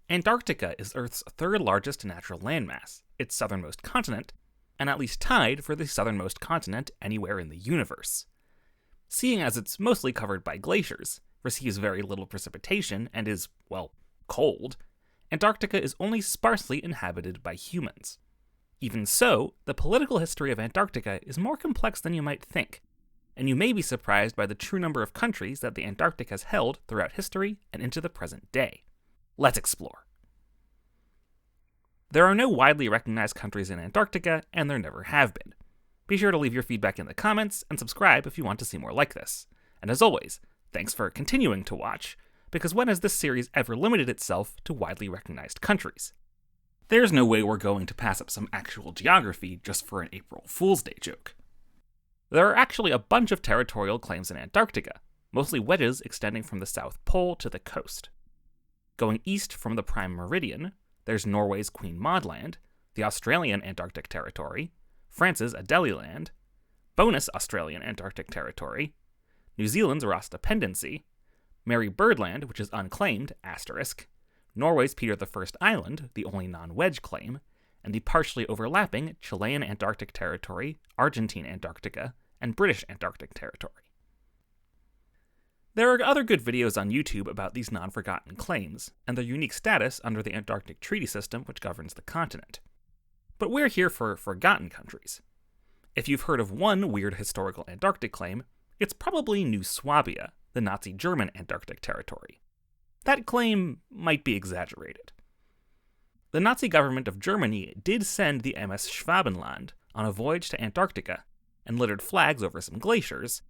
Antarctica is Earth's third largest natural landmass, its southernmost continent, and at least tied for the southernmost continent anywhere in the universe. Seeing as it's mostly covered by glaciers, receives very little precipitation, and is, well, cold, Antarctica is only sparsely inhabited by humans. Even so, the political history of Antarctica is more complex than you might think, and you may be surprised by the true number of countries that the Antarctic has held throughout history and into the present day. Let's explore. There are no widely recognized countries in Antarctica, and there never have been. Be sure to leave your feedback in the comments, and subscribe if you want to see more like this. And as always, thanks for continuing to watch, because when has this series ever limited itself to widely recognized countries? There's no way we're going to pass up some actual geography just for an April Fool's Day joke. There are actually a bunch of territorial claims in Antarctica, mostly wedges extending from the South Pole to the coast. Going east from the Prime Meridian, there's Norway's Queen Maud Land, the Australian Antarctic Territory, France's Adelie Land, bonus Australian Antarctic Territory, New Zealand's Ross Dependency, Mary Byrd Land, which is unclaimed, *, Norway's Peter I Island, the only non-wedge claim, and the partially overlapping Chilean Antarctic Territory, Argentine Antarctica, and British Antarctic Territory. There are other good videos on YouTube about these non-forgotten claims, and their unique status under the Antarctic Treaty System which governs the continent. But we're here for forgotten countries. If you've heard of one weird historical Antarctic claim, it's probably New Swabia, the Nazi German Antarctic territory. That claim might be exaggerated. The Nazi government of Germany did send the MS Schwabenland on a voyage to Antarctica and littered flags over some glaciers,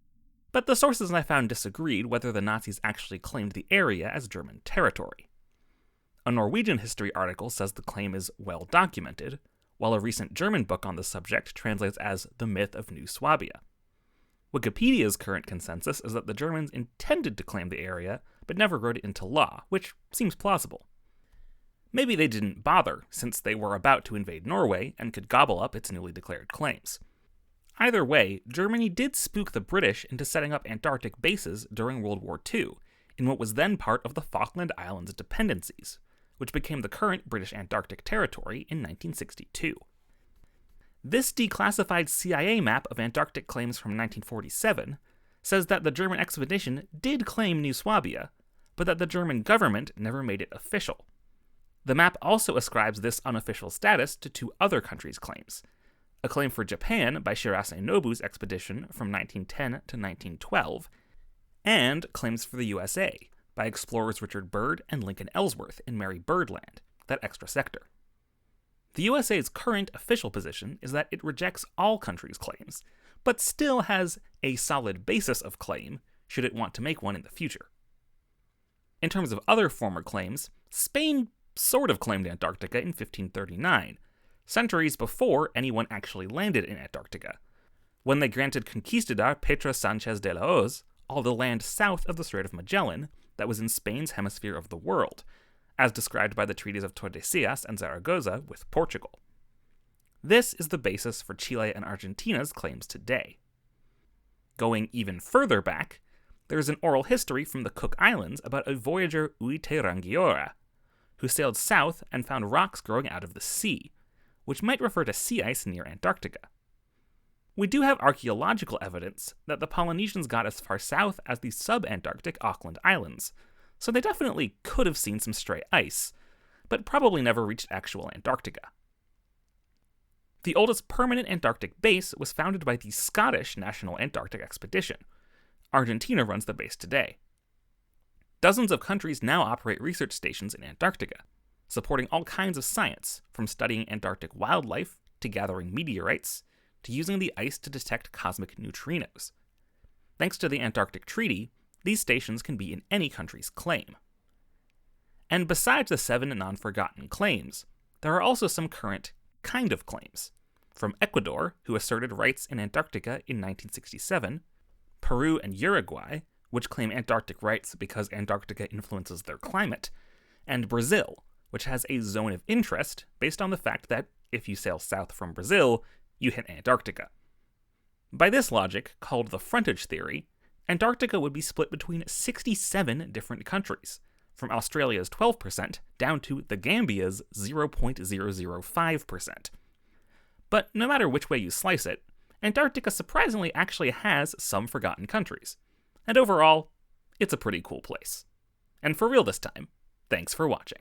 but the sources I found disagreed whether the Nazis actually claimed the area as German territory. A Norwegian history article says the claim is well documented, while a recent German book on the subject translates as The Myth of New Swabia. Wikipedia's current consensus is that the Germans intended to claim the area, but never wrote it into law, which seems plausible. Maybe they didn't bother, since they were about to invade Norway and could gobble up its newly declared claims. Either way, Germany did spook the British into setting up Antarctic bases during World War II, in what was then part of the Falkland Islands dependencies, which became the current British Antarctic Territory in 1962. This declassified CIA map of Antarctic claims from 1947 says that the German expedition did claim New Swabia, but that the German government never made it official. The map also ascribes this unofficial status to two other countries' claims: a claim for Japan by Shirase Nobu's expedition from 1910 to 1912, and claims for the USA by explorers Richard Byrd and Lincoln Ellsworth in Mary Byrd Land, that extra sector. The USA's current official position is that it rejects all countries' claims, but still has a solid basis of claim should it want to make one in the future. In terms of other former claims, Spain sort of claimed Antarctica in 1539, centuries before anyone actually landed in Antarctica, when they granted conquistador Pedro Sanchez de la Hoz all the land south of the Strait of Magellan that was in Spain's hemisphere of the world, as described by the treaties of Tordesillas and Zaragoza with Portugal. This is the basis for Chile and Argentina's claims today. Going even further back, there is an oral history from the Cook Islands about a voyager Uiterangiora, who sailed south and found rocks growing out of the sea, which might refer to sea ice near Antarctica. We do have archaeological evidence that the Polynesians got as far south as the sub-Antarctic Auckland Islands, so they definitely could have seen some stray ice, but probably never reached actual Antarctica. The oldest permanent Antarctic base was founded by the Scottish National Antarctic Expedition. Argentina runs the base today. Dozens of countries now operate research stations in Antarctica, supporting all kinds of science, from studying Antarctic wildlife to gathering meteorites, to using the ice to detect cosmic neutrinos. Thanks to the Antarctic Treaty, these stations can be in any country's claim. And besides the 7 non-forgotten claims, there are also some current kind of claims, from Ecuador, who asserted rights in Antarctica in 1967, Peru and Uruguay, which claim Antarctic rights because Antarctica influences their climate, and Brazil, which has a zone of interest based on the fact that if you sail south from Brazil, you hit Antarctica. By this logic, called the frontage theory, Antarctica would be split between 67 different countries, from Australia's 12% down to the Gambia's 0.005%. But no matter which way you slice it, Antarctica surprisingly actually has some forgotten countries. And overall, it's a pretty cool place. And for real this time, thanks for watching.